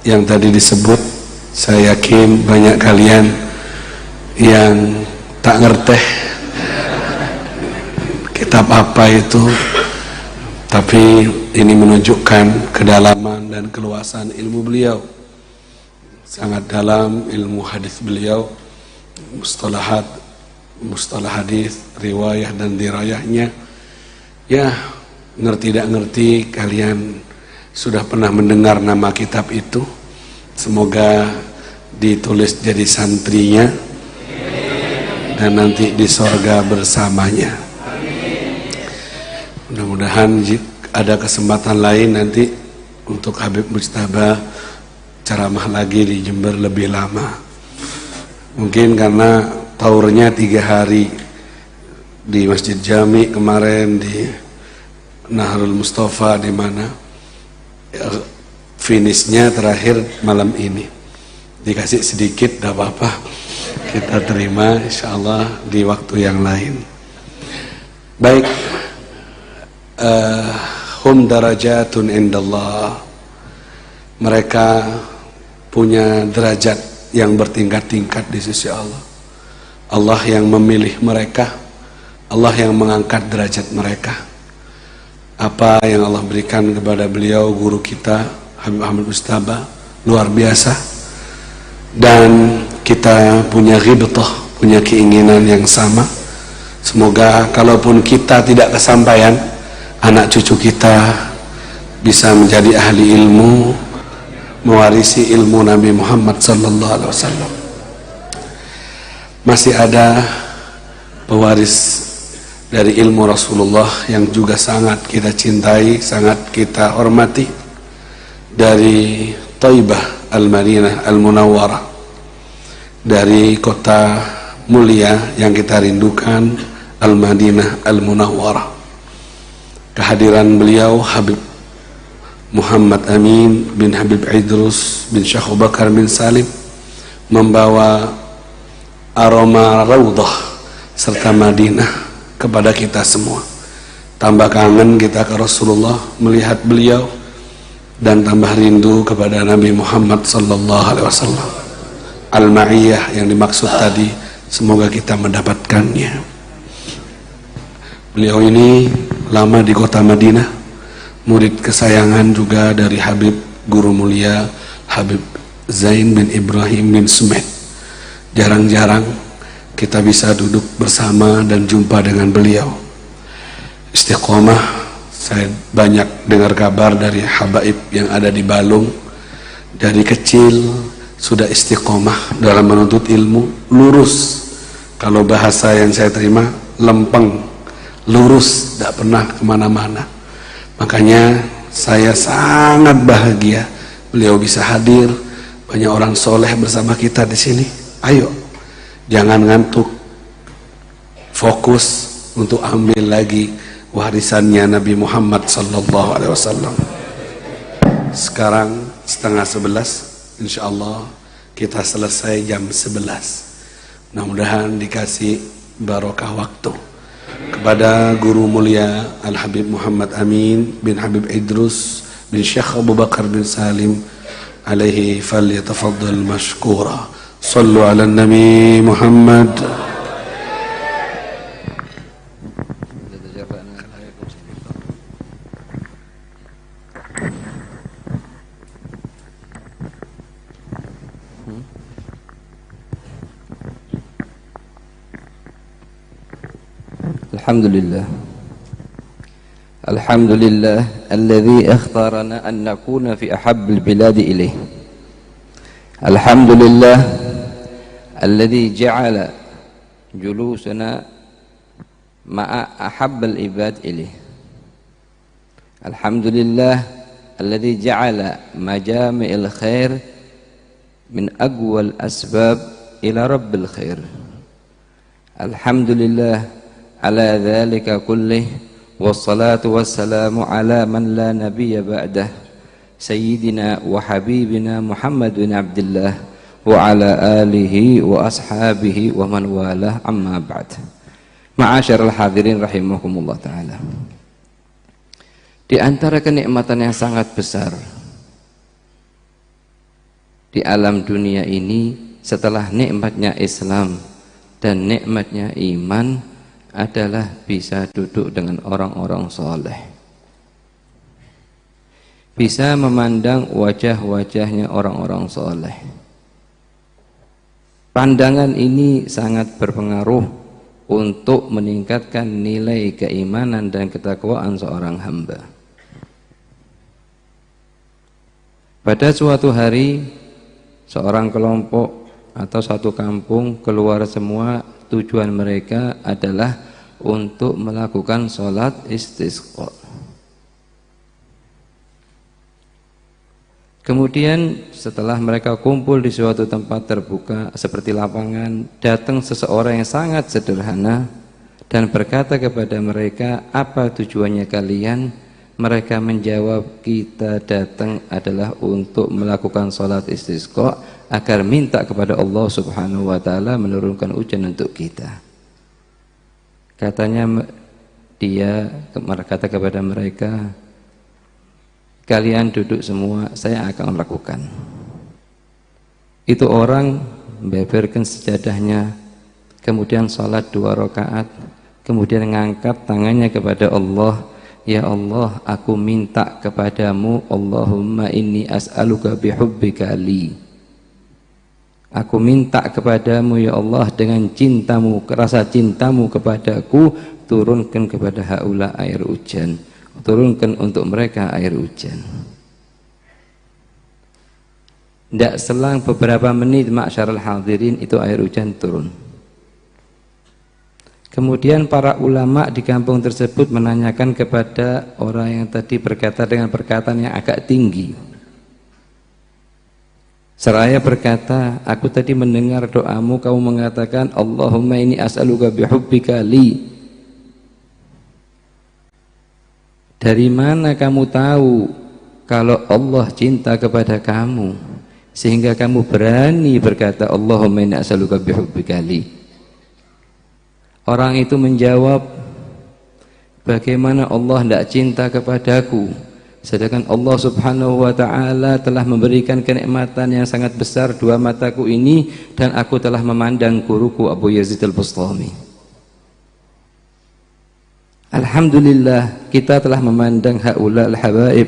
yang tadi disebut, saya yakin banyak kalian yang tak ngerteh kitab apa itu, tapi ini menunjukkan kedalaman dan keluasan ilmu beliau. Sangat dalam ilmu hadis beliau, mustalah hadis, riwayah dan dirayahnya. Ya, ngerti tidak ngerti, kalian sudah pernah mendengar nama kitab itu. Semoga ditulis jadi santrinya dan nanti di sorga bersamanya. Mudah-mudahan ada kesempatan lain nanti untuk Habib Mujtaba ceramah lagi di Jember lebih lama. Mungkin karena taurnya 3 hari di Masjid Jami, kemarin di Nahrul Mustafa, di mana finishnya terakhir malam ini. Dikasih sedikit, tidak apa-apa, kita terima insyaallah di waktu yang lain. Baik, hum darajatun indallah, mereka punya derajat yang bertingkat-tingkat di sisi Allah. Allah yang memilih mereka, Allah yang mengangkat derajat mereka. Apa yang Allah berikan kepada beliau, guru kita Habib Ahmad Mujtaba, luar biasa. Dan kita punya ghibtah, punya keinginan yang sama. Semoga kalaupun kita tidak kesampaian, anak cucu kita bisa menjadi ahli ilmu, mewarisi ilmu Nabi Muhammad sallallahu alaihi wasallam. Masih ada pewaris dari ilmu Rasulullah yang juga sangat kita cintai, sangat kita hormati, dari Thaibah Al-Madinah Al-Munawwarah, dari kota mulia yang kita rindukan, Al-Madinah Al-Munawwarah. Kehadiran beliau Habib Muhammad Amin bin Habib Idrus bin Syekh Abu Bakar bin Salim membawa aroma Raudhah serta Madinah kepada kita semua. Tambah kangen kita ke Rasulullah melihat beliau, dan tambah rindu kepada Nabi Muhammad sallallahu alaihi wasallam. Al-Ma'iyah yang dimaksud tadi, semoga kita mendapatkannya. Beliau ini lama di kota Madinah, murid kesayangan juga dari Habib guru mulia Habib Zain bin Ibrahim bin Sumed. Jarang-jarang kita bisa duduk bersama dan jumpa dengan beliau. Istiqomah, saya banyak dengar kabar dari habaib yang ada di Balung, dari kecil sudah istiqomah dalam menuntut ilmu, lurus. Kalau bahasa yang saya terima, lempeng, lurus, tidak pernah kemana-mana. Makanya saya sangat bahagia beliau bisa hadir. Banyak orang soleh bersama kita di sini. Ayo, jangan ngantuk, fokus untuk ambil lagi warisannya Nabi Muhammad sallallahu alaihi wasallam. Sekarang 10:30, insyaallah kita selesai jam 11. Mudah-mudahan dikasih barokah waktu. Kepada guru mulia Al-Habib Muhammad Amin bin Habib Idrus bin Syekh Abu Bakar bin Salim alaihi falyatafaddal mashkura. Sallu ala Nabi Muhammad. Alhamdulillah. Alhamdulillah alladzi ikhtarana an nakuna fi ahabbil biladi ilayh. Alhamdulillah alladzi ja'ala julusana ma'a ahabbil ibad ilayh. Alhamdulillah alladzi ja'ala majami'il khair min aqwal asbab ila rabbil khair. Alhamdulillah ala dzalika kullih, wassalatu wassalamu ala man la nabiyya ba'dah, sayyidina wa habibina Muhammad bin Abdullah wa ala alihi wa ashabihi wa man walah, amma ba'd. Ma'asyiral hadirin rahimakumullah ta'ala. Di antara kenikmatan yang sangat besar di alam dunia ini setelah nikmatnya Islam dan nikmatnya iman adalah bisa duduk dengan orang-orang soleh, bisa memandang wajah-wajahnya orang-orang soleh. Pandangan ini sangat berpengaruh untuk meningkatkan nilai keimanan dan ketakwaan seorang hamba. Pada suatu hari, seorang kelompok atau satu kampung keluar semua, tujuan mereka adalah untuk melakukan sholat istisqa. Kemudian setelah mereka kumpul di suatu tempat terbuka seperti lapangan, datang seseorang yang sangat sederhana dan berkata kepada mereka, "Apa tujuannya kalian?" Mereka menjawab, "Kita datang adalah untuk melakukan sholat istisqa agar minta kepada Allah Subhanahu wa ta'ala menurunkan hujan untuk kita." Katanya dia berkata kepada mereka, "Kalian duduk semua, saya akan melakukan." Itu orang membeberkan sejadahnya, kemudian sholat 2 rakaat, kemudian mengangkat tangannya kepada Allah, "Ya Allah, aku minta kepadamu, Allahumma inni as'aluka bihubbika li." Aku minta kepadamu ya Allah dengan cintamu, rasa cintamu kepadaku, turunkan kepada haula air hujan. Turunkan untuk mereka air hujan. Tidak selang beberapa menit, ma'syarul hadirin, itu air hujan turun. Kemudian para ulama di kampung tersebut menanyakan kepada orang yang tadi berkata dengan perkataan yang agak tinggi. Seraya berkata, "Aku tadi mendengar doamu, kamu mengatakan Allahumma inni as'aluka bihubbika li. Dari mana kamu tahu kalau Allah cinta kepada kamu sehingga kamu berani berkata Allahumma inni as'aluka bihubbika li?" Orang itu menjawab, "Bagaimana Allah tidak cinta kepadaku sedangkan Allah Subhanahu wa ta'ala telah memberikan kenikmatan yang sangat besar 2 mataku ini dan aku telah memandang guruku Abu Yazid al-Bustami. Alhamdulillah, kita telah memandang haula al-habaib,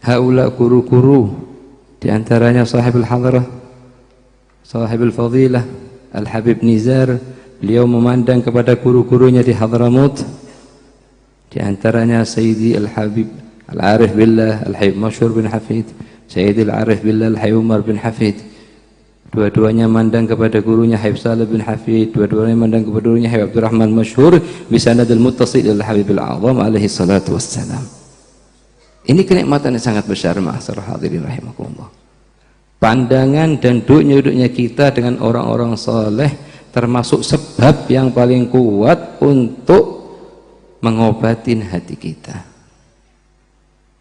haula guru-guru, di antaranya sahibul hadrah, sahibul fadilah Al-Habib Nizar. Beliau memandang kepada guru-gurunya di Hadramut, di antaranya Sayyidi Al-Habib Al-Arif Billah Al-Habib Masyhur bin Hafid, Sayyidi Al-Arif Billah Al-Habib Umar bin Hafid. Dua-duanya mandang kepada gurunya Habib Salih bin Hafid, dua-duanya mandang kepada gurunya Habib Abdurrahman Masyhur bisanadil muttasil Al-Habib Al-A'zam alaihi salatu wassalam. Ini kenikmatan yang sangat besar, ma'asyiral hadirin rahimakumullah. Pandangan dan duduknya kita dengan orang-orang saleh termasuk sebab yang paling kuat untuk mengobatin hati kita.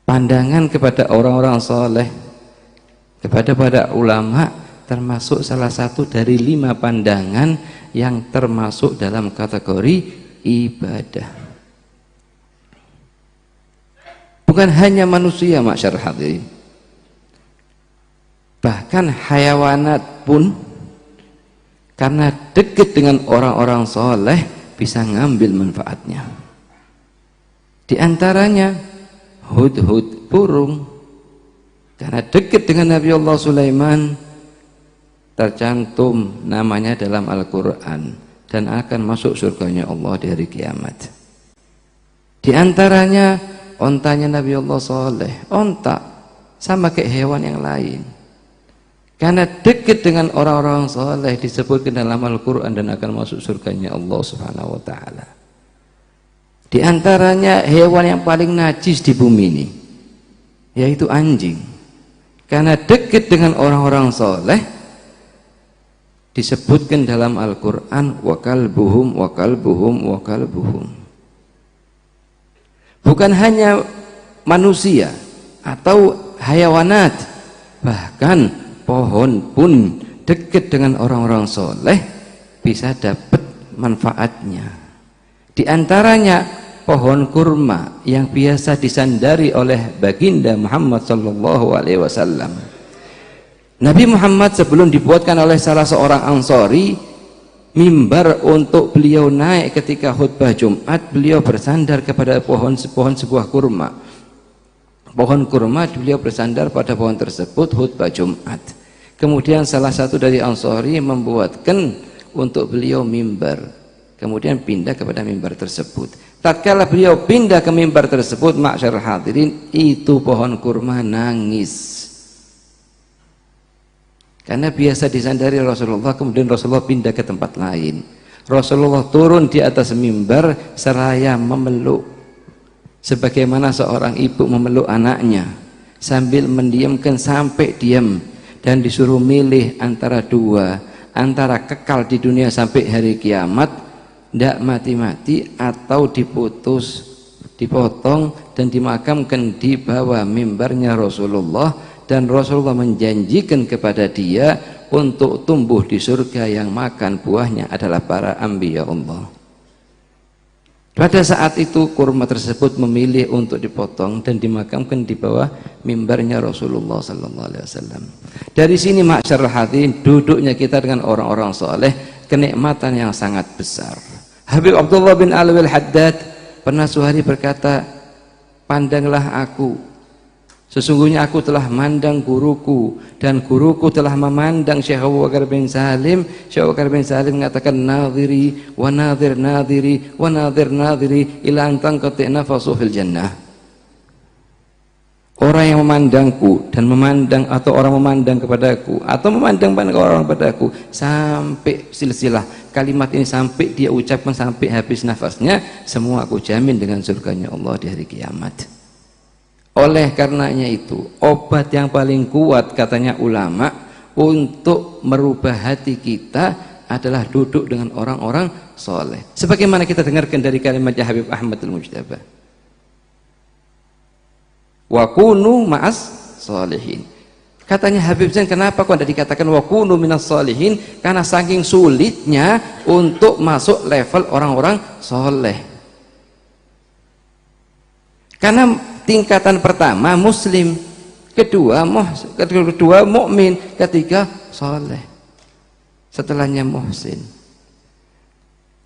Pandangan kepada orang-orang soleh, kepada para ulama, termasuk salah satu dari 5 pandangan yang termasuk dalam kategori ibadah. Bukan hanya manusia, ma'syarul hadirin, bahkan hayawanat pun karena dekat dengan orang-orang soleh bisa ngambil manfaatnya. Di antaranya hudhud, burung, karena dekat dengan Nabi Allah Sulaiman, tercantum namanya dalam Al-Quran dan akan masuk surganya Allah di hari kiamat. Di antaranya ontanya Nabi Allah Saleh, onta sama kayak hewan yang lain, karena dekat dengan orang-orang soleh disebutkan dalam Al-Quran dan akan masuk surganya Allah Subhanahu wa ta'ala. Di antaranya hewan yang paling najis di bumi ini, yaitu anjing, karena dekat dengan orang-orang soleh disebutkan dalam Al-Quran wa kalbuhum wa kalbuhum wa kalbuhum. Bukan hanya manusia atau hayawanat, bahkan pohon pun dekat dengan orang-orang soleh bisa dapat manfaatnya. Di antaranya pohon kurma yang biasa disandari oleh baginda Muhammad sallallahu alaihi wasallam. Nabi Muhammad sebelum dibuatkan oleh salah seorang Ansori mimbar untuk beliau naik ketika khutbah Jumat, beliau bersandar kepada pohon sebuah kurma. Pohon kurma, beliau bersandar pada pohon tersebut khutbah Jumat. Kemudian salah satu dari Ansori membuatkan untuk beliau mimbar. Kemudian pindah kepada mimbar tersebut. Tatkala beliau pindah ke mimbar tersebut, ma'syarul hadirin, itu pohon kurma nangis. Karena biasa disandari Rasulullah, kemudian Rasulullah pindah ke tempat lain. Rasulullah turun di atas mimbar seraya memeluk, sebagaimana seorang ibu memeluk anaknya sambil mendiamkan sampai diam, dan disuruh milih antara dua, antara kekal di dunia sampai hari kiamat, tidak mati-mati, atau diputus, dipotong dan dimakamkan di bawah mimbarnya Rasulullah. Dan Rasulullah menjanjikan kepada dia untuk tumbuh di surga yang makan buahnya adalah para anbiya Allah. Pada saat itu kurma tersebut memilih untuk dipotong dan dimakamkan di bawah mimbarnya Rasulullah sallallahu alaihi wasallam. Dari sini ma'syarul hadirin, duduknya kita dengan orang-orang soleh kenikmatan yang sangat besar. Habib Abdullah bin Alwi al-Haddad pernah suhari berkata, pandanglah aku, sesungguhnya aku telah mandang guruku dan guruku telah memandang Syekh Abu Bakar bin Salim. Syekh Abu Bakar bin Salim mengatakan, nadhiri wa nadhir nadhiri wa nadhir nadhiri ila an tanqati nafasu fil jannah. Orang yang memandangku dan memandang, atau orang memandang kepadaku atau memandang orang kepadaku, sampai silsilah kalimat ini sampai dia ucapkan sampai habis nafasnya, semua aku jamin dengan surganya Allah di hari kiamat. Oleh karenanya itu, obat yang paling kuat katanya ulama untuk merubah hati kita adalah duduk dengan orang-orang soleh. Sebagaimana kita dengarkan dari kalimatnya Habib Ahmad al-Mujtaba, wa kunu ma'as solihin. Katanya Habib Zain, kenapa kok tidak dikatakan wa kunu minas solihin? Karena saking sulitnya untuk masuk level orang-orang soleh. Karena tingkatan pertama muslim, kedua mukmin, ketiga soleh, setelahnya muhsin.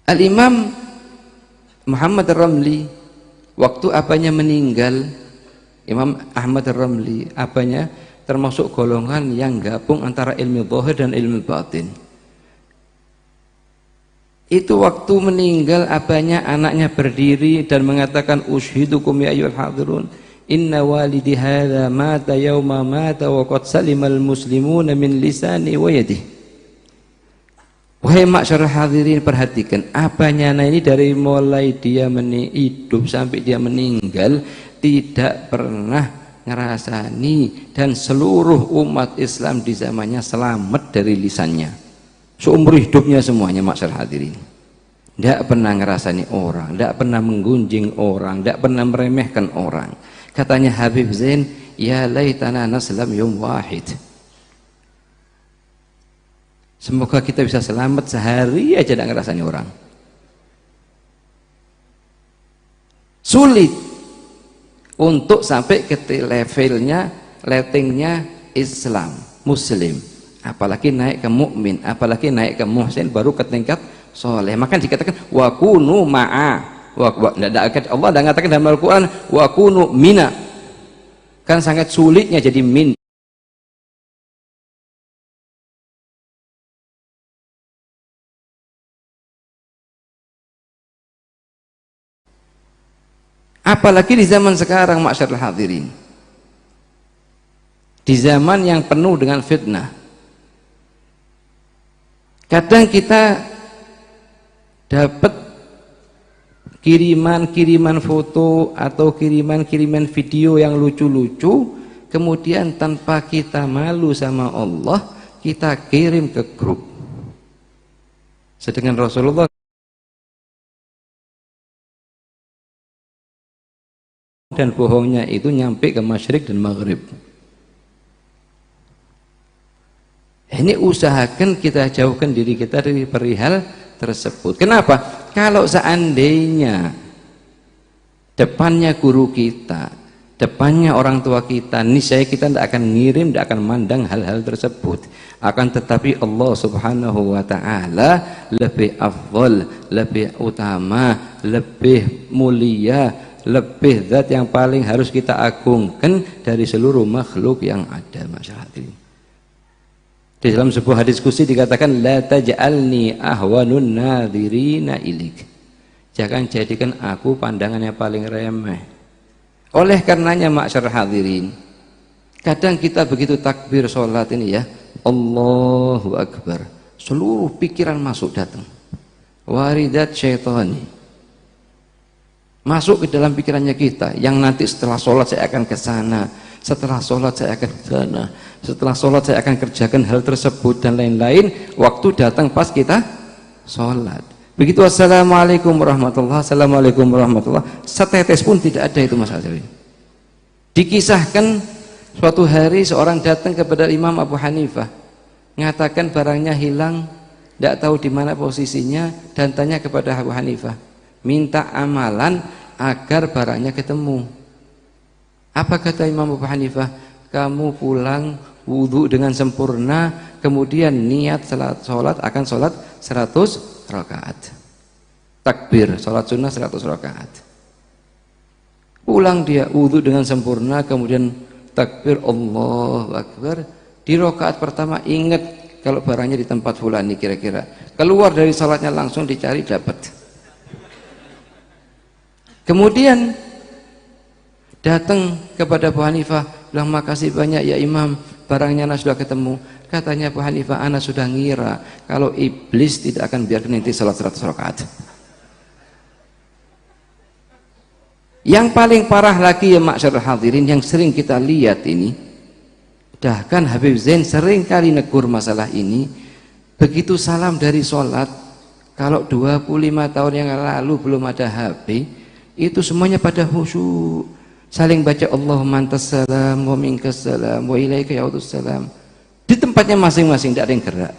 Al-Imam Muhammad Ar-Ramli waktu apanya meninggal, Imam Ahmad Ar-Ramli apanya termasuk golongan yang gabung antara ilmu zahir dan ilmu batin. Itu waktu meninggal abahnya, anaknya berdiri dan mengatakan, ushidukum ya ayyuhal hadirun, inna walidi hadza mata yauma mata wa qad salimal muslimuna min lisani wa yadihi. Wahai ma'syarul hadirin, perhatikan, abahnya ini dari mulai dia hidup sampai dia meninggal tidak pernah ngerasani, dan seluruh umat Islam di zamannya selamat dari lisannya. Seumur hidupnya semuanya ma'syarul hadirin, tidak pernah ngerasani orang, tidak pernah menggunjing orang, tidak pernah meremehkan orang. Katanya Habib Zain, ya laitana naslam yawm wahid, semoga kita bisa selamat sehari aja tidak ngerasani orang. Sulit untuk sampai ke levelnya, letingnya Islam, Muslim, apalagi naik ke mukmin, apalagi naik ke muhsin, baru ke tingkat soleh. Maka dikatakan wa kunu ma'a, Allah tidak mengatakan dalam Al-Quran wa kunu mina, kan sangat sulitnya jadi min. Apalagi di zaman sekarang ma'syarul hadirin, di zaman yang penuh dengan fitnah. Kadang kita dapat kiriman foto atau kiriman video yang lucu-lucu, kemudian tanpa kita malu sama Allah kita kirim ke grup. Sedangkan Rasulullah dan bohongnya itu nyampe ke masyrik dan maghrib. Ini usahakan kita jauhkan diri kita dari perihal tersebut. Kenapa? Kalau seandainya depannya guru kita depannya orang tua kita, niscaya kita tidak akan ngirim, tidak akan mandang hal-hal tersebut. Akan tetapi Allah Subhanahu wa Ta'ala lebih afdal, lebih utama, lebih mulia, lebih zat yang paling harus kita agungkan dari seluruh makhluk yang ada. Masyaallah. Di dalam sebuah hadis qudsi dikatakan, la taj'alni ahwanun nadhirina ilik. Jangan jadikan aku pandangan yang paling remeh. Oleh karenanya ma'syar hadirin, kadang kita begitu takbir sholat ini ya, Allahu Akbar, seluruh pikiran masuk datang, waridat syaitani, masuk ke dalam pikirannya kita, yang nanti setelah sholat saya akan ke sana, setelah sholat saya akan ke sana, setelah sholat saya akan kerjakan hal tersebut dan lain-lain. Waktu datang pas kita sholat, begitu assalamualaikum warahmatullah, assalamualaikum warahmatullah, setetes pun tidak ada itu Mas Azri. Dikisahkan suatu hari seorang datang kepada Imam Abu Hanifah, mengatakan barangnya hilang, tidak tahu di mana posisinya, dan tanya kepada Abu Hanifah, minta amalan agar barangnya ketemu. Apa kata Imam Abu Hanifah? Kamu pulang wudhu dengan sempurna, kemudian niat sholat akan sholat 100 rakaat, takbir sholat sunnah 100 rakaat. Pulang dia wudhu dengan sempurna, kemudian takbir Allahu Akbar. Di rakaat pertama ingat kalau barangnya di tempat fulani, kira-kira keluar dari sholatnya langsung dicari dapat. Kemudian datang kepada Abu Hanifah, bilang makasih banyak ya Imam, barangnya anak sudah ketemu. Katanya Abu Hanifah, ana sudah ngira kalau iblis tidak akan biarkan nanti salat 100 rakaat. Yang paling parah lagi ya ma'syarul hadirin, yang sering kita lihat ini, bahkan Habib Zain sering kali negur masalah ini. Begitu salam dari sholat, kalau 25 tahun yang lalu belum ada HP, itu semuanya pada khusyuk, saling baca Allahumma antas salam wa minkas salam wa ilaika ya'udus salam, di tempatnya masing-masing, tidak ada yang gerak.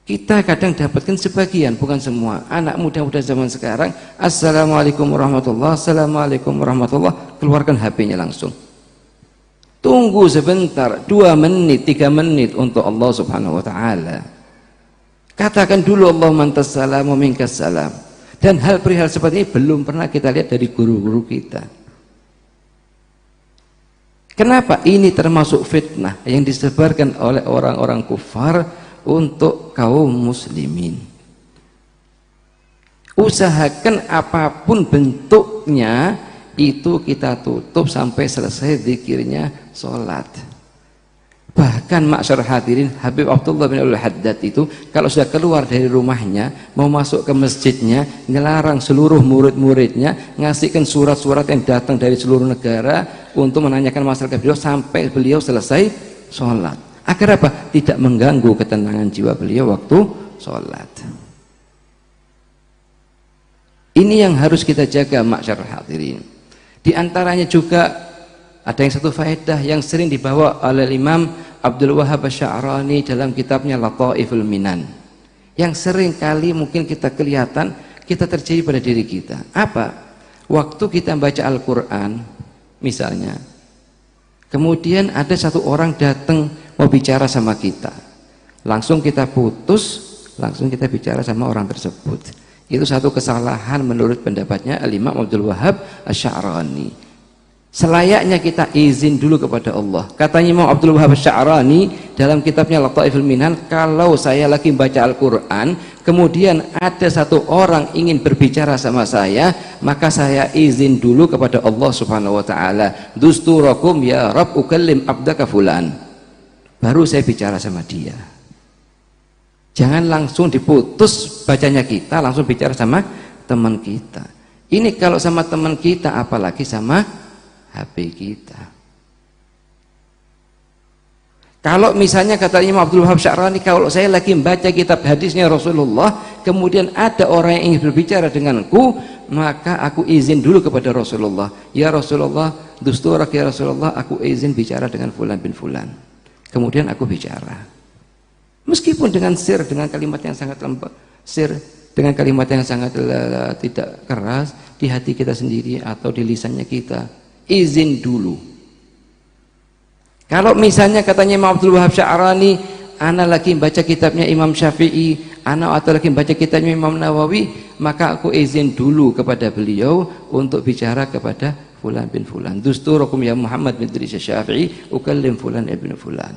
Kita kadang dapatkan sebagian, bukan semua. Anak muda-muda zaman sekarang, assalamualaikum warahmatullah, assalamualaikum warahmatullah, keluarkan HP-nya langsung. Tunggu sebentar, 2 menit, 3 menit untuk Allah Subhanahu wa Ta'ala. Katakan dulu Allahumma antas salam wa minkas salam. Dan hal perihal seperti ini belum pernah kita lihat dari guru-guru kita. Kenapa? Ini termasuk fitnah yang disebarkan oleh orang-orang kufar untuk kaum muslimin. Usahakan apapun bentuknya itu kita tutup sampai selesai zikirnya sholat. Bahkan ma'syar hadirin, Habib Abdullah bin Al-Haddad itu kalau sudah keluar dari rumahnya mau masuk ke masjidnya, ngelarang seluruh murid-muridnya ngasihkan surat-surat yang datang dari seluruh negara untuk menanyakan masalah ke beliau sampai beliau selesai sholat. Agar apa? Tidak mengganggu ketenangan jiwa beliau waktu sholat. Ini yang harus kita jaga ma'syar hadirin. Di antaranya juga ada yang satu faedah yang sering dibawa oleh Imam Abdul Wahhab Asy-Sya'rani dalam kitabnya Lataiful Minan, yang sering kali mungkin kita kelihatan, kita terjadi pada diri kita. Apa? Waktu kita baca Al-Quran misalnya, kemudian ada satu orang datang mau bicara sama kita, langsung kita putus, langsung kita bicara sama orang tersebut. Itu satu kesalahan menurut pendapatnya Al-Imam Abdul Wahhab Asy-Sya'rani. Selayaknya kita izin dulu kepada Allah. Katanya Imam Abdul Wahhab Asy-Sya'rani dalam kitabnya Lataiful Minan, kalau saya lagi baca Al-Quran, kemudian ada satu orang ingin berbicara sama saya, maka saya izin dulu kepada Allah Subhanahu wa Ta'ala. Dusturakum ya Rabb ukallim abdaka fulan, baru saya bicara sama dia. Jangan langsung diputus bacanya kita, langsung bicara sama teman kita. Ini kalau sama teman kita, apalagi sama HP kita. Kalau misalnya kata Imam Abdul Wahhab Asy-Sya'rani, kalau saya lagi membaca kitab hadisnya Rasulullah, kemudian ada orang yang ingin berbicara denganku, maka aku izin dulu kepada Rasulullah. Ya Rasulullah, dusturak ya Rasulullah, aku izin bicara dengan fulan bin fulan. Kemudian aku bicara. Meskipun dengan sir, dengan kalimat yang sangat lembut, sir, dengan kalimat yang sangat tidak keras di hati kita sendiri atau di lisannya kita. izin dulu. Kalau misalnya katanya Imam Abdul Wahab Sya'rani, ana lagi baca kitabnya Imam Syafi'i, ana atau lagi baca kitabnya Imam Nawawi, maka aku izin dulu kepada beliau untuk bicara kepada fulan bin fulan. Dusturukum ya Muhammad bin Idris Syafi'i, ukallim fulan ibn fulan.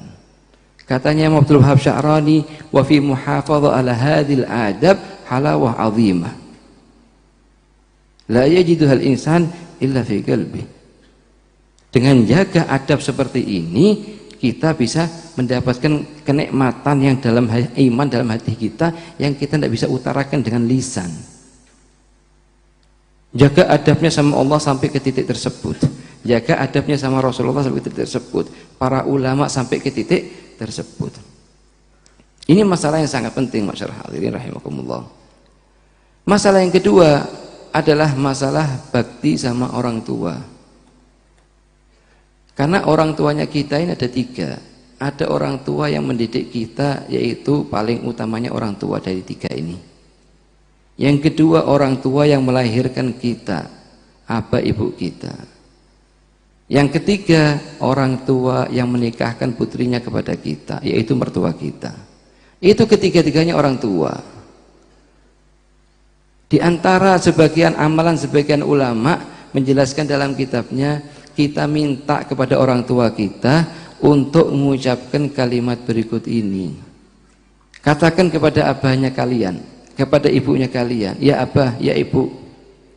Katanya Imam Abdul Wahab Sya'rani, wa fi muhafadha ala hadhil adab halawah azimah. La yajiduhal insan illa fi qalbi. Dengan jaga adab seperti ini, kita bisa mendapatkan kenikmatan yang dalam iman, dalam hati kita, yang kita tidak bisa utarakan dengan lisan. Jaga adabnya sama Allah sampai ke titik tersebut, jaga adabnya sama Rasulullah sampai ke titik tersebut, para ulama sampai ke titik tersebut. Ini masalah yang sangat penting, masyarakat hadirin rahimakumullah. Masalah yang kedua adalah masalah bakti sama orang tua. Karena orang tuanya kita ini ada tiga. Ada orang tua yang mendidik kita, yaitu paling utamanya orang tua dari tiga ini. Yang kedua, orang tua yang melahirkan kita, abah ibu kita. Yang ketiga, orang tua yang menikahkan putrinya kepada kita, yaitu mertua kita. Itu ketiga-tiganya orang tua. Di antara sebagian amalan sebagian ulama menjelaskan dalam kitabnya, kita minta kepada orang tua kita untuk mengucapkan kalimat berikut ini. Katakan kepada abahnya kalian, kepada ibunya kalian, ya abah, ya ibu,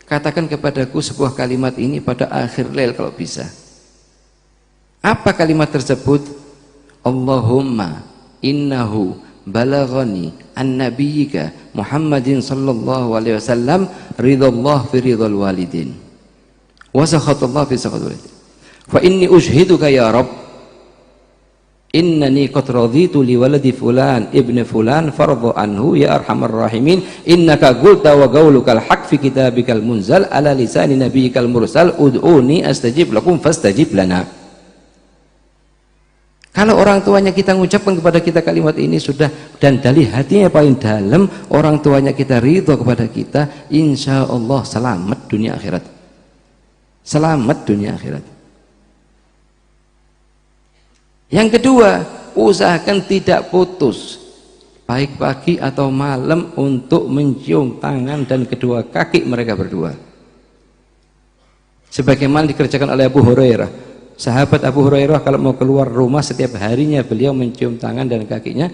katakan kepadaku sebuah kalimat ini pada akhir lail kalau bisa. Apa kalimat tersebut? Allahumma innahu balaghani an nabiyyika Muhammadin sallallahu alaihi wasallam ridallah fi ridal walidin wa sakhatullah fi sakhatul walidin fa inni ushhiduka ya Rabb innani qad raditu li waladi fulan ibn fulan fardhu anhu ya arhamar rahimin innaka qulta wa qaulukal haq fi kitabikal munzal ala lisani nabiyyikal mursal ud'uni astajib lakum fastajib lana. Kalau orang tuanya kita mengucapkan kepada kita kalimat ini sudah, dan dari hatinya paling dalam, orang tuanya kita ridho kepada kita, insya Allah selamat dunia akhirat. Selamat dunia akhirat. Yang kedua, usahakan tidak putus, baik pagi atau malam, untuk mencium tangan dan kedua kaki mereka berdua. Sebagaimana dikerjakan oleh Abu Hurairah. Sahabat Abu Hurairah kalau mau keluar rumah setiap harinya beliau mencium tangan dan kakinya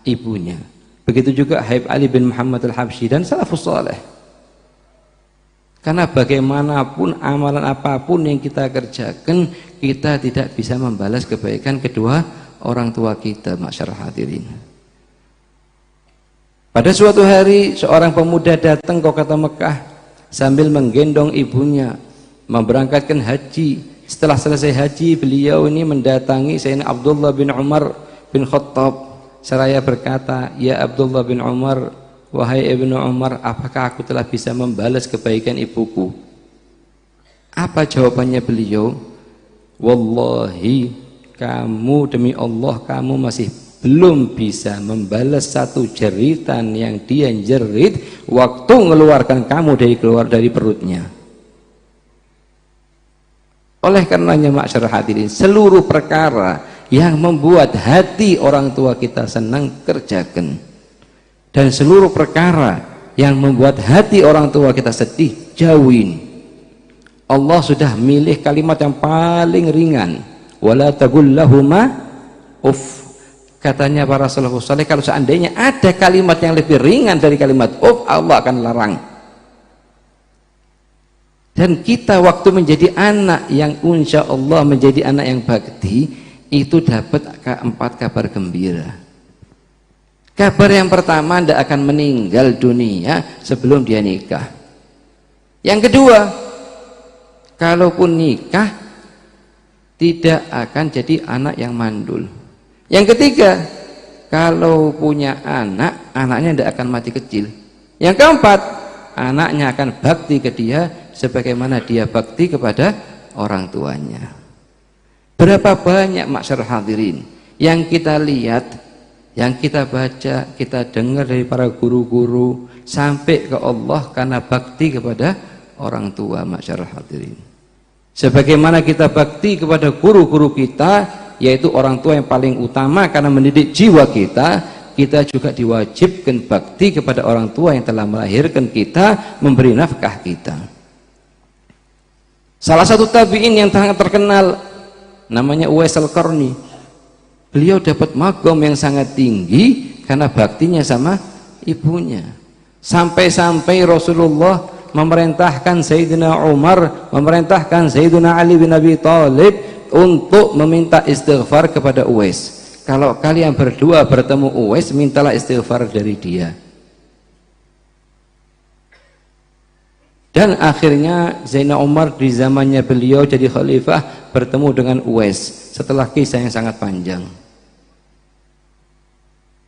ibunya. Begitu juga Habib Ali bin Muhammad al-Habsyi dan salafus saleh. Karena bagaimanapun amalan apapun yang kita kerjakan, kita tidak bisa membalas kebaikan kedua orang tua kita, masyarakat hadirin. Pada suatu hari seorang pemuda datang ke kota Mekah sambil menggendong ibunya memberangkatkan haji. Setelah selesai haji, beliau ini mendatangi Sayyidina Abdullah bin Umar bin Khattab. Seraya berkata, ya Abdullah bin Umar, wahai Ibnu Umar, apakah aku telah bisa membalas kebaikan ibuku? Apa jawabannya beliau? Wallahi, kamu demi Allah, kamu masih belum bisa membalas satu jeritan yang dia jerit waktu mengeluarkan kamu dari perutnya. Oleh karenanya masyarakat hadirin, seluruh perkara yang membuat hati orang tua kita senang kerjakan, dan seluruh perkara yang membuat hati orang tua kita sedih jauhin. Allah sudah milih kalimat yang paling ringan, wala taqul lahuma uff. Katanya para salafus saleh, kalau seandainya ada kalimat yang lebih ringan dari kalimat uff, Allah akan larang. Dan kita waktu menjadi anak yang insya Allah menjadi anak yang bakti, itu dapat keempat kabar gembira. Kabar yang pertama, tidak akan meninggal dunia sebelum dia nikah. Yang kedua, kalaupun nikah tidak akan jadi anak yang mandul. Yang ketiga, kalau punya anak, anaknya tidak akan mati kecil. Yang keempat, anaknya akan bakti ke dia sebagaimana dia bakti kepada orang tuanya. Berapa banyak masyarakat hadirin yang kita lihat, yang kita baca, kita dengar dari para guru-guru sampai ke Allah karena bakti kepada orang tua, masyarakat hadirin. Sebagaimana kita bakti kepada guru-guru kita, yaitu orang tua yang paling utama karena mendidik jiwa kita, kita juga diwajibkan bakti kepada orang tua yang telah melahirkan kita, memberi nafkah kita. Salah satu tabi'in yang sangat terkenal namanya Uwais Al-Qarni. Beliau dapat magom yang sangat tinggi karena baktinya sama ibunya. Sampai-sampai Rasulullah memerintahkan Sayyidina Umar, memerintahkan Sayyidina Ali bin Abi Thalib untuk meminta istighfar kepada Uwais. Kalau kalian berdua bertemu Uwais, mintalah istighfar dari dia. Dan akhirnya Zainal Umar di zamannya beliau jadi khalifah bertemu dengan Uwais setelah kisah yang sangat panjang,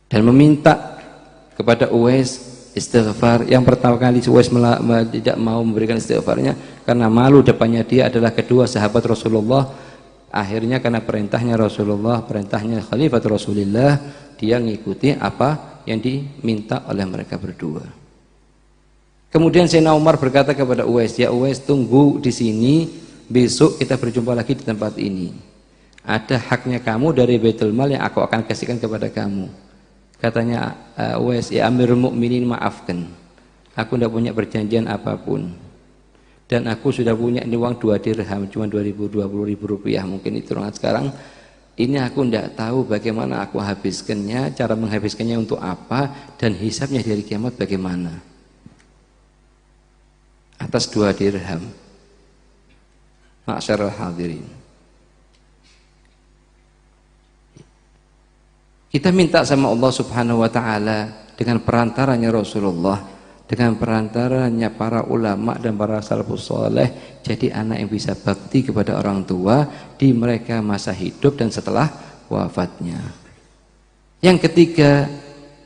dan meminta kepada Uwais istighfar. Yang pertama kali Uwais tidak mau memberikan istighfarnya karena malu, depannya dia adalah kedua sahabat Rasulullah. Akhirnya karena perintahnya Rasulullah, perintahnya Khalifat Rasulullah, dia ngikuti apa yang diminta oleh mereka berdua. Kemudian Sayyidina Umar berkata kepada Uwais, ya Uwais, tunggu di sini, besok kita berjumpa lagi di tempat ini. Ada haknya kamu dari Baitul Mal yang aku akan kasihkan kepada kamu. Katanya Uwais, ya Amirul Mukminin, maafkan, aku tidak punya perjanjian apapun, dan aku sudah punya ini uang 2 dirham, cuma 20 ribu rupiah, mungkin itu orang sekarang. Ini aku tidak tahu bagaimana aku habiskannya, cara menghabiskannya untuk apa, dan hisabnya di hari kiamat bagaimana. Atas 2 dirham. Ma'syarul hadirin, kita minta sama Allah Subhanahu wa ta'ala dengan perantaranya Rasulullah, dengan perantaranya para ulama dan para salafus saleh, jadi anak yang bisa bakti kepada orang tua di mereka masa hidup dan setelah wafatnya. Yang ketiga,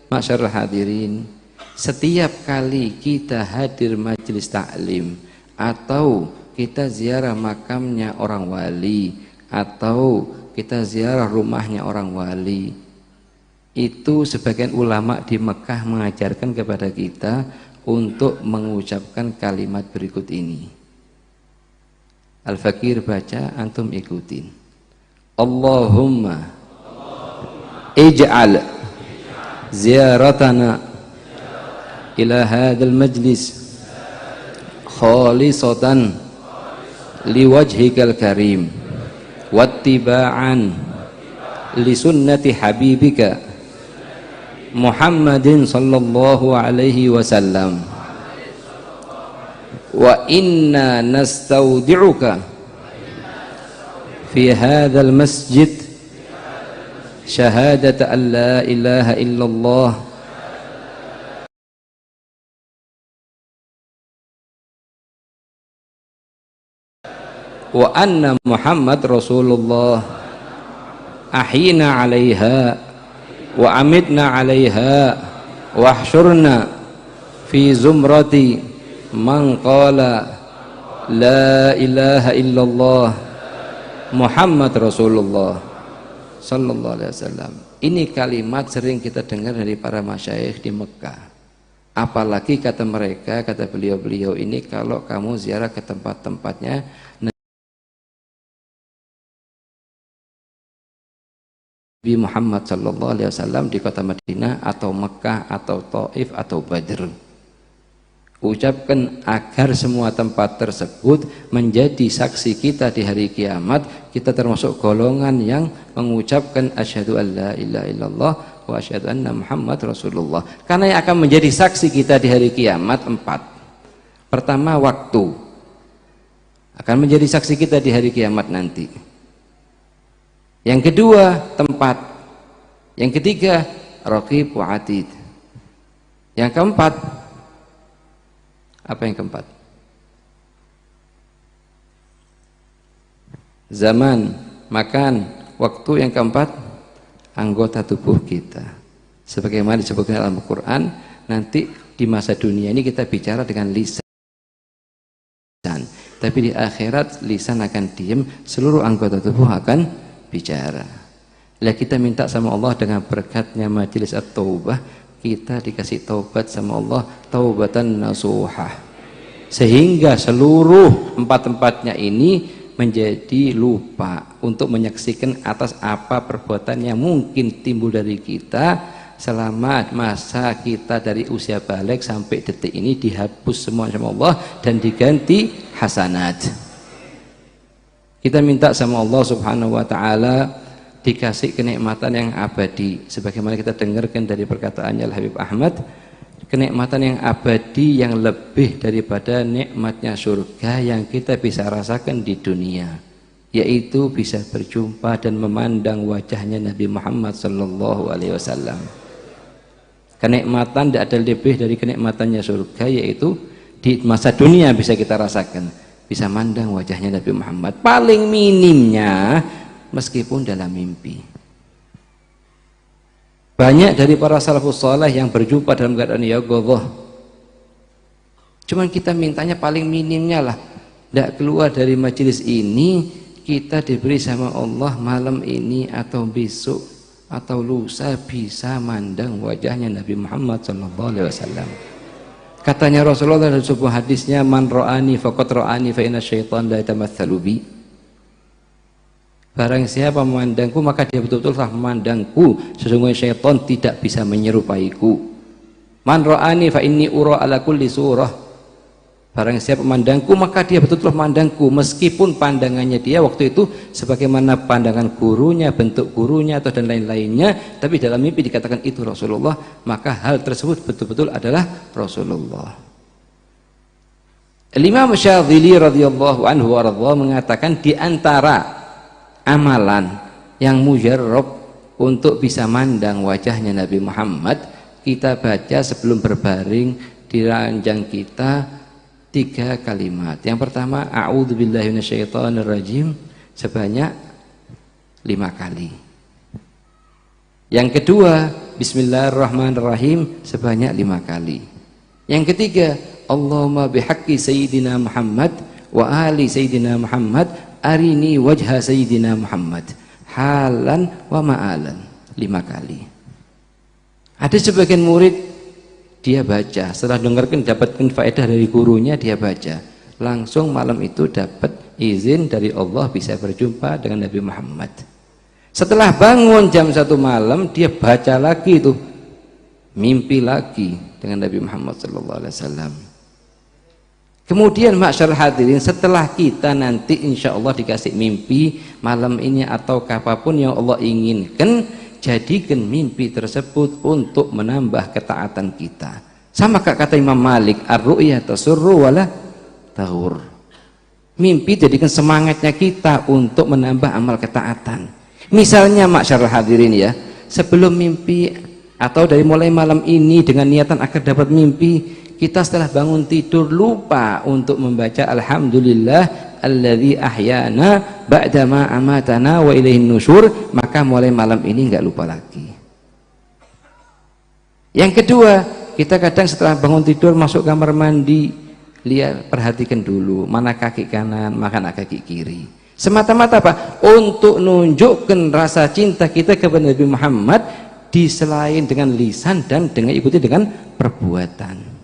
ma'syarul hadirin, setiap kali kita hadir majelis taklim atau kita ziarah makamnya orang wali atau kita ziarah rumahnya orang wali, itu sebagian ulama di Mekah mengajarkan kepada kita untuk mengucapkan kalimat berikut ini. Al-Fakir baca, antum ikutin. Allahumma ij'al ziyaratana ila hadzal majlis khalisatan liwajhikal karim wattiba'an li sunnati habibika Muhammadin sallallahu alaihi wasallam, wa inna nastaudi'uka fi hadzal masjid syahadata an la ilaha illallah wa anna Muhammad Rasulullah, ahina 'alaiha wa amitna 'alaiha wa ahsyurna fi zumrati man qala la ilaha illallah Muhammad Rasulullah sallallahu alaihi wasallam. Ini kalimat sering kita dengar dari para masyayikh di Mekah. Apalagi kata mereka, kata beliau-beliau ini, kalau kamu ziarah ke tempat-tempatnya Nabi Muhammad sallallahu alaihi wasallam di kota Madinah atau Mekah atau Taif atau Badr, ucapkan agar semua tempat tersebut menjadi saksi kita di hari kiamat. Kita termasuk golongan yang mengucapkan asyhadu an la ilaha illallah wa asyhadu anna Muhammad Rasulullah. Karena yang akan menjadi saksi kita di hari kiamat 4. Pertama, waktu akan menjadi saksi kita di hari kiamat nanti. Yang kedua, tempat. Yang ketiga, raqib wa atid. Yang keempat, apa yang keempat? Zaman, makan, waktu. Yang keempat, anggota tubuh kita. Sebagaimana disebutkan dalam Al-Quran, nanti di masa dunia ini kita bicara dengan lisan. Tapi di akhirat lisan akan diam, seluruh anggota tubuh akan bicara. Lah kita minta sama Allah dengan berkatnya majelis at-taubah, kita dikasih taubat sama Allah, taubatan nasuhah, sehingga seluruh tempat-tempatnya ini menjadi lupa untuk menyaksikan atas apa perbuatan yang mungkin timbul dari kita selama masa kita dari usia balik sampai detik ini, dihapus semua sama Allah dan diganti hasanat. Kita minta sama Allah Subhanahu wa taala dikasih kenikmatan yang abadi, sebagaimana kita dengarkan dari perkataannya Al-Habib Ahmad, kenikmatan yang abadi yang lebih daripada nikmatnya surga yang kita bisa rasakan di dunia, yaitu bisa berjumpa dan memandang wajahnya Nabi Muhammad sallallahu alaihi wasallam. Kenikmatan tidak ada lebih dari kenikmatannya surga, yaitu di masa dunia bisa kita rasakan, bisa mandang wajahnya Nabi Muhammad, paling minimnya meskipun dalam mimpi. Banyak dari para salafus saleh yang berjumpa dalam keadaan ya Allah, cuman kita mintanya paling minimnya lah, tidak keluar dari majelis ini kita diberi sama Allah malam ini atau besok atau lusa bisa mandang wajahnya Nabi Muhammad SAW. Katanya Rasulullah dalam sebuah hadisnya, man ra'ani faqad ra'ani fa inna syaitan la yatamatsalu bi. Barang siapa memandangku maka dia betul-betul telah memandangku, sesungguhnya syaitan tidak bisa menyerupaiku. Man ra'ani fa inni ura ala kulli surah. Barang siapa memandangku maka dia betul-betul memandangku, meskipun pandangannya dia waktu itu sebagaimana pandangan gurunya, bentuk gurunya atau dan lain-lainnya, tapi dalam mimpi dikatakan itu Rasulullah, maka hal tersebut betul-betul adalah Rasulullah. Imam Syadzili radhiyallahu anhu warḍah mengatakan di antara amalan yang mujarrab untuk bisa mandang wajahnya Nabi Muhammad, kita baca sebelum berbaring di ranjang kita 3 kalimat. Yang pertama, a'udzubillahi minasyaitonirrajim sebanyak 5 kali. Yang kedua, bismillahirrahmanirrahim sebanyak 5 kali. Yang ketiga, Allahumma bihaqqi sayyidina Muhammad wa ali sayyidina Muhammad arini wajha sayyidina Muhammad halan wa ma'alan 5 kali. Ada sebagian murid dia baca, setelah dengarkan dapatkan faedah dari gurunya, dia baca langsung malam itu dapat izin dari Allah bisa berjumpa dengan Nabi Muhammad. Setelah bangun jam 1 malam dia baca lagi itu, mimpi lagi dengan Nabi Muhammad SAW. Kemudian ma'syarul hadirin, setelah kita nanti insya Allah dikasih mimpi malam ini atau kapanpun yang Allah inginkan, jadikan mimpi tersebut untuk menambah ketaatan kita. Sama kata Imam Malik, ar-ru'ya tasurru wala tahur. Mimpi jadikan semangatnya kita untuk menambah amal ketaatan. Misalnya ma'syarul hadirin ya, sebelum mimpi atau dari mulai malam ini dengan niatan agar dapat mimpi, kita setelah bangun tidur lupa untuk membaca alhamdulillah alladzi ahyana ba'dama amatana wa ilaihin nusyur, maka mulai malam ini enggak lupa lagi. Yang kedua, kita kadang setelah bangun tidur masuk kamar mandi, lihat, perhatikan dulu mana kaki kanan, mana kaki kiri. Semata-mata apa? Untuk nunjukkan rasa cinta kita kepada Nabi Muhammad di selain dengan lisan dan dengan ikuti dengan perbuatan.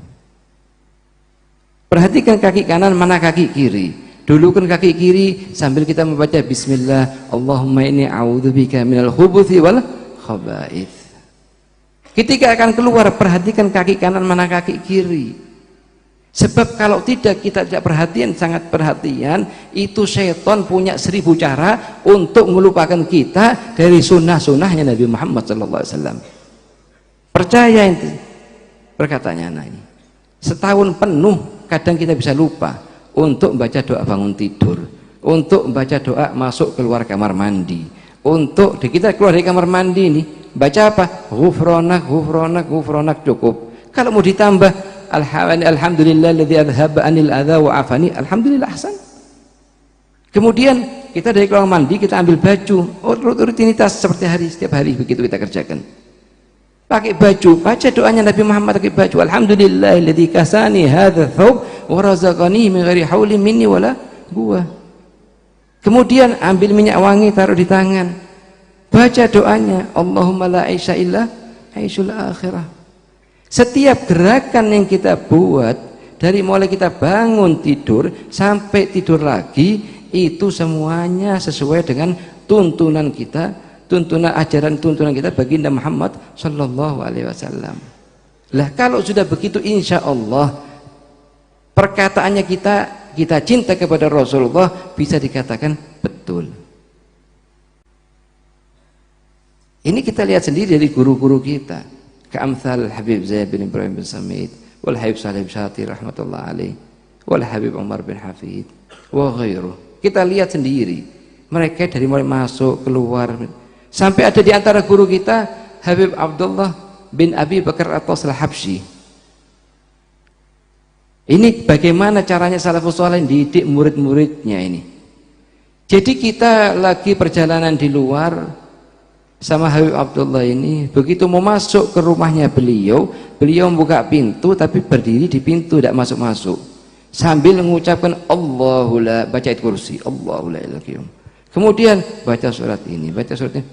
Perhatikan kaki kanan, mana kaki kiri. Dulukan kaki kiri sambil kita membaca bismillah, Allahumma inni a'udzubika minal khubuthi wal khaba'ith. Ketika akan keluar, perhatikan kaki kanan mana kaki kiri. Sebab kalau tidak, kita tidak perhatian, sangat perhatian, itu setan punya 1000 cara untuk melupakan kita dari sunnah-sunnahnya Nabi Muhammad SAW. Percaya itu perkataannya Nabi. Setahun penuh kadang kita bisa lupa untuk membaca doa bangun tidur, untuk membaca doa masuk keluar kamar mandi, untuk kita keluar dari kamar mandi ini baca apa? Ghufranak, ghufranak, ghufranak, cukup. Kalau mau ditambah alhamdulillah alladzi adhaba anil adza wa afani, alhamdulillah ahsan. Kemudian kita dari kamar mandi kita ambil baju, rutinitas seperti setiap hari begitu kita kerjakan. Pakai baju, baca doanya Nabi Muhammad pakai baju, alhamdulillah alladzi kasani hadza thawb wa razaqani min ghairi haulin minni wala quwwah. Kemudian ambil minyak wangi taruh di tangan, baca doanya, Allahumma la aisha illa aisyul akhirah. Setiap gerakan yang kita buat dari mulai kita bangun tidur sampai tidur lagi, itu semuanya sesuai dengan tuntunan kita, tuntunan kita baginda Muhammad sallallahu alaihi wasallam. Lah kalau sudah begitu, insya Allah perkataannya kita cinta kepada Rasulullah bisa dikatakan betul. Ini kita lihat sendiri dari guru-guru kita, Ka'amthal Habib Zaid bin Ibrahim bin Samit, wal Habib Salih Syati rahmatullah alaih, wal Habib Umar bin Hafid, wa ghairuh. Kita lihat sendiri, mereka dari mulai masuk, keluar, sampai ada di antara guru kita Habib Abdullah bin Abi Bakar Atas al-Habsyi. Ini bagaimana caranya salafus saleh didik murid-muridnya ini. Jadi kita lagi perjalanan di luar sama Habib Abdullah ini, begitu mau masuk ke rumahnya beliau membuka pintu tapi berdiri di pintu, tidak masuk-masuk, sambil mengucapkan Allahu la, baca ayat kursi, Allahu la ilaha illallah. Kemudian baca surat ini,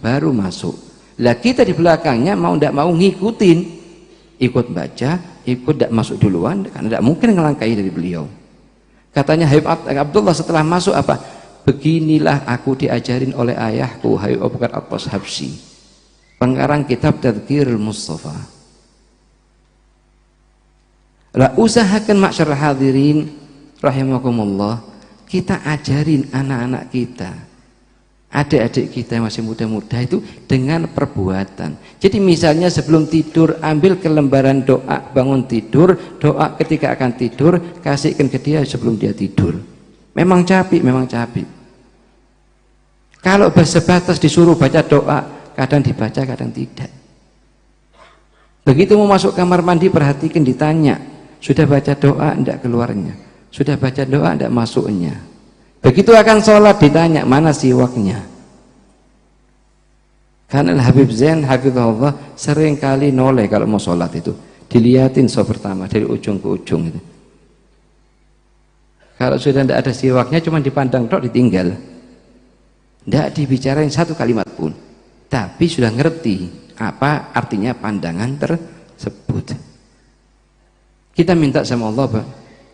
baru masuk. Lah kita di belakangnya mau tidak mau ngikutin, ikut baca, ikut tidak masuk duluan, karena tidak mungkin ngelangkai dari beliau. Katanya Habib Abdullah setelah masuk apa? Beginilah aku diajarin oleh ayahku Habib Abu Bakar Atas Habsyi, pengarang kitab Tadhkirul Mustafa. Lah usahakan ma'syarul hadirin rahimakumullah, kita ajarin anak-anak kita, adik-adik kita yang masih muda-muda itu dengan perbuatan. Jadi misalnya sebelum tidur ambil ke lembaran doa, bangun tidur, doa ketika akan tidur, kasihkan ke dia sebelum dia tidur. Memang capek. Kalau sebatas disuruh baca doa, kadang dibaca, kadang tidak. Begitu mau masuk kamar mandi, perhatikan, ditanya, sudah baca doa enggak keluarnya, sudah baca doa enggak masuknya. Begitu akan sholat, ditanya mana siwaknya. Karena Habib Zain hafizahullah sering kali noleh kalau mau sholat itu, dilihatin pertama dari ujung ke ujung itu. Kalau sudah tidak ada siwaknya, cuma dipandang tok, ditinggal, tidak dibicarain satu kalimat pun, tapi sudah ngerti apa artinya pandangan tersebut. Kita minta sama Allah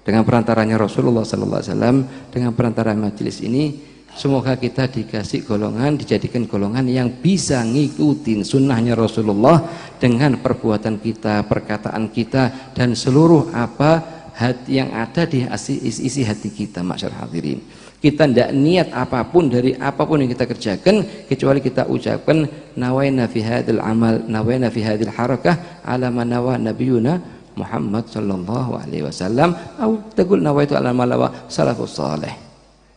dengan perantaranya Rasulullah sallallahu alaihi wasallam, dengan perantara majelis ini, semoga kita dikasih golongan, dijadikan golongan yang bisa ngikutin sunnahnya Rasulullah dengan perbuatan kita, perkataan kita, dan seluruh apa hati yang ada di isi hati kita. Masyarakat hadirin, kita tidak niat apapun dari apapun yang kita kerjakan kecuali kita ucapkan nawaina fi hadil amal, nawaina fi hadil harakah ala manawa nabiyuna Muhammad sallallahu alaihi wasallam, atau taqul nawaitu ala malawa salafus saleh.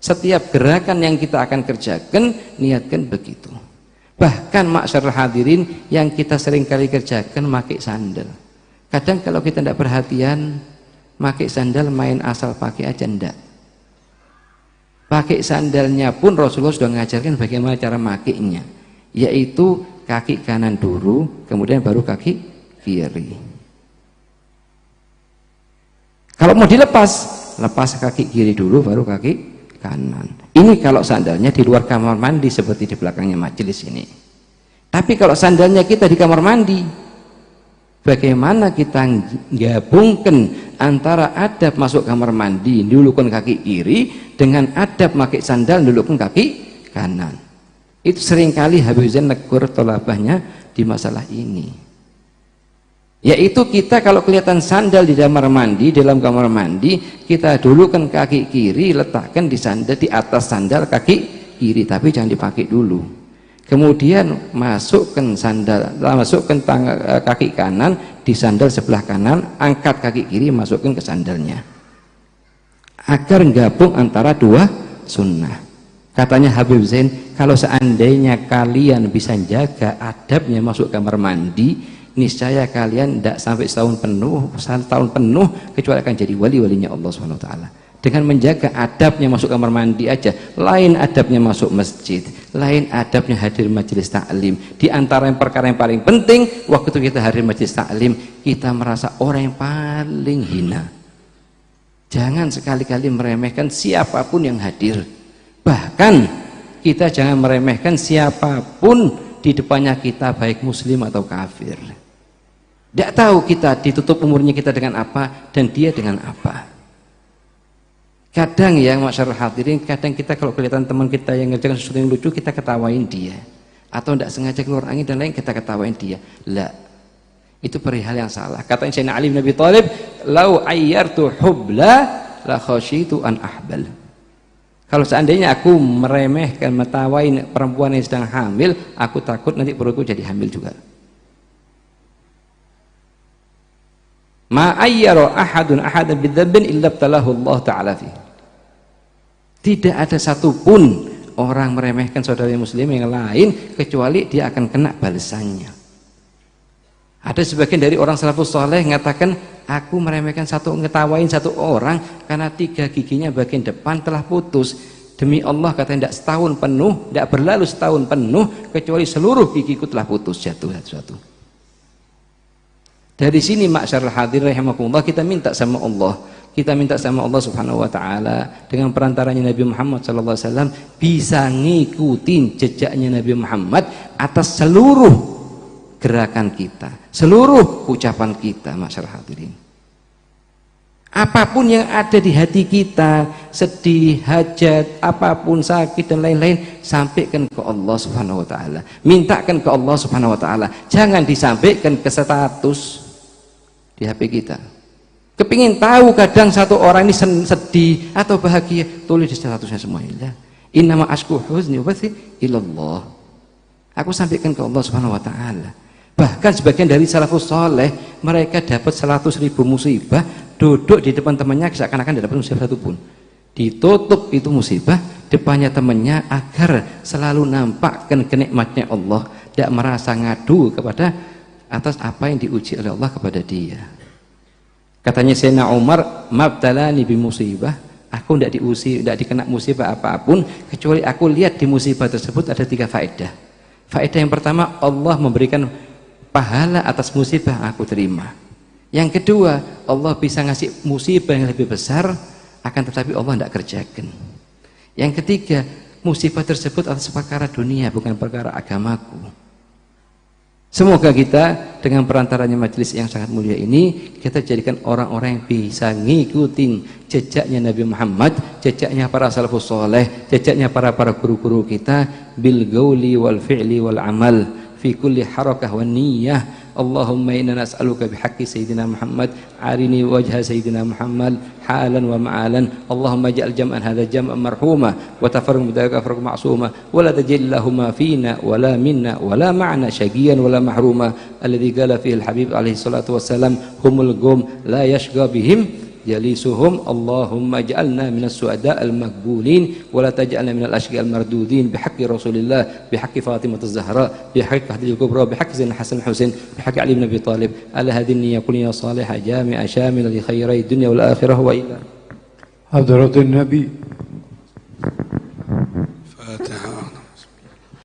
Setiap gerakan yang kita akan kerjakan niatkan begitu. Bahkan masyarakat hadirin, yang kita sering kali kerjakan pakai sandal. Kadang kalau kita tidak perhatian, pakai sandal main asal pakai aja enggak. Pakai sandalnya pun Rasulullah sudah mengajarkan bagaimana cara makainya, yaitu kaki kanan dulu, kemudian baru kaki kiri. Kalau mau dilepas, lepas kaki kiri dulu, baru kaki kanan. Ini kalau sandalnya di luar kamar mandi seperti di belakangnya majelis ini. Tapi kalau sandalnya kita di kamar mandi, bagaimana kita gabungkan antara adab masuk kamar mandi dulukan kaki kiri dengan adab pakai sandal dulukan kaki kanan. Itu seringkali Habib Zain negur tolabahnya di masalah ini, yaitu kita kalau kelihatan sandal di kamar mandi, dalam kamar mandi, kita dulukan kaki kiri, letakkan di sandal, di atas sandal kaki kiri, tapi jangan dipakai dulu. Kemudian masukkan sandal, masukkan kaki kanan di sandal sebelah kanan, angkat kaki kiri, masukkan ke sandalnya, agar gabung antara dua sunnah. Katanya Habib Zain, kalau seandainya kalian bisa jaga adabnya masuk kamar mandi, niscaya kalian tidak sampai setahun penuh kecuali akan jadi wali-walinya Allah SWT. Dengan menjaga adabnya masuk kamar mandi aja, lain adabnya masuk masjid, lain adabnya hadir majelis taklim. Di antara perkara yang paling penting, waktu kita hadir majelis taklim, kita merasa orang yang paling hina. Jangan sekali-kali meremehkan siapapun yang hadir. Bahkan kita jangan meremehkan siapapun di depannya kita, baik muslim atau kafir. Tidak tahu kita ditutup umurnya kita dengan apa dan dia dengan apa. Kadang ya masyarakat hadirin, kadang kita kalau kelihatan teman kita yang ngerjakan sesuatu yang lucu, kita ketawain dia. Atau tidak sengaja keluar angin dan lain, kita ketawain dia. La, itu perihal yang salah. Kata Sayyidina Ali bin Abi Thalib, "Lau ayyartu hubla la khasyitu an ahbal." Kalau seandainya aku meremehkan, metawain perempuan yang sedang hamil, aku takut nanti perutku jadi hamil juga. Ma ayyara ahadun ahadan bidzambin illa ibtalahu Allah taala fi. Tidak ada satupun orang meremehkan saudara muslim yang lain kecuali dia akan kena balasannya. Ada sebagian dari orang salafus saleh mengatakan, aku meremehkan ngetawain satu orang karena 3 giginya bagian depan telah putus. Demi Allah, katanya, tidak setahun penuh, tidak berlalu setahun penuh kecuali seluruh gigiku telah putus, jatuh satu-satu. Dari sini ma'syarul hadir rahimakumullah, kita minta sama Allah, Subhanahu wa taala dengan perantaranya Nabi Muhammad sallallahu alaihi wasallam bisa ngikutin jejaknya Nabi Muhammad atas seluruh gerakan kita, seluruh ucapan kita, masyarakat hadirin. Apapun yang ada di hati kita, sedih, hajat, apapun sakit dan lain-lain, sampaikan ke Allah Subhanahu wa taala. Mintakan ke Allah Subhanahu wa taala. Jangan disampaikan ke status di HP kita. Kepingin tahu kadang satu orang ini sedih atau bahagia, tulis di statusnya semuanya. Innama ashku huzni wa bathi ilallah. Aku sampaikan ke Allah Subhanahu wa taala. Bahkan sebagian dari salafus saleh, mereka dapat 100.000 musibah, duduk di depan temannya seakan-akan tidak dapat musibah satu pun. Ditutup itu musibah depannya temannya agar selalu nampakkan kenikmatnya Allah, tidak merasa ngadu kepada atas apa yang diuji oleh Allah kepada dia. Katanya Sayyidina Umar, mabtalani bi musibah, aku tidak diusi, tidak dikena musibah apapun kecuali aku lihat di musibah tersebut ada 3 faedah. Faedah yang pertama, Allah memberikan pahala atas musibah yang aku terima. Yang kedua, Allah bisa ngasih musibah yang lebih besar, akan tetapi Allah tidak kerjakan. Yang ketiga, musibah tersebut atas perkara dunia, bukan perkara agamaku. Semoga kita dengan perantaranya majelis yang sangat mulia ini, kita jadikan orang-orang yang bisa ngikutin jejaknya Nabi Muhammad, jejaknya para salafus soleh, jejaknya para guru-guru kita, bil gauli wal fi'li wal amal fi kulli harakah wa niyyah. Allahumma inna nas'aluka bihaqqi sayyidina Muhammad arini wajha sayyidina Muhammad halan wa ma'alan. Allahumma ja'al jam'an hadha jam'an marhuma wa tafarruq mudaka farq ma'suma wa la tajil lahuma fina wa la minna wa la ma'na syaqiyan wa la mahruma alladhi qala fihi al-habib alaihi salatu wassalam humul qum la yashqa bihim jalisuhum. Allahumma ja'alna minas su'ada al-maqbulin wa la taj'alna minal ashqa al-mardudin bihaqqi Rasulillah, bihaqqi Fatimah az-Zahra, bihaqqi Khadijah al-Kubra, bihaqqi Zainal Hasan al-Husain, bihaqqi Ali bin Abi Thalib. Ala hadhihi niyya salihah jami'a shamila li khairai dunya wal akhirah wa ila hadratin Nabi. Fatiha.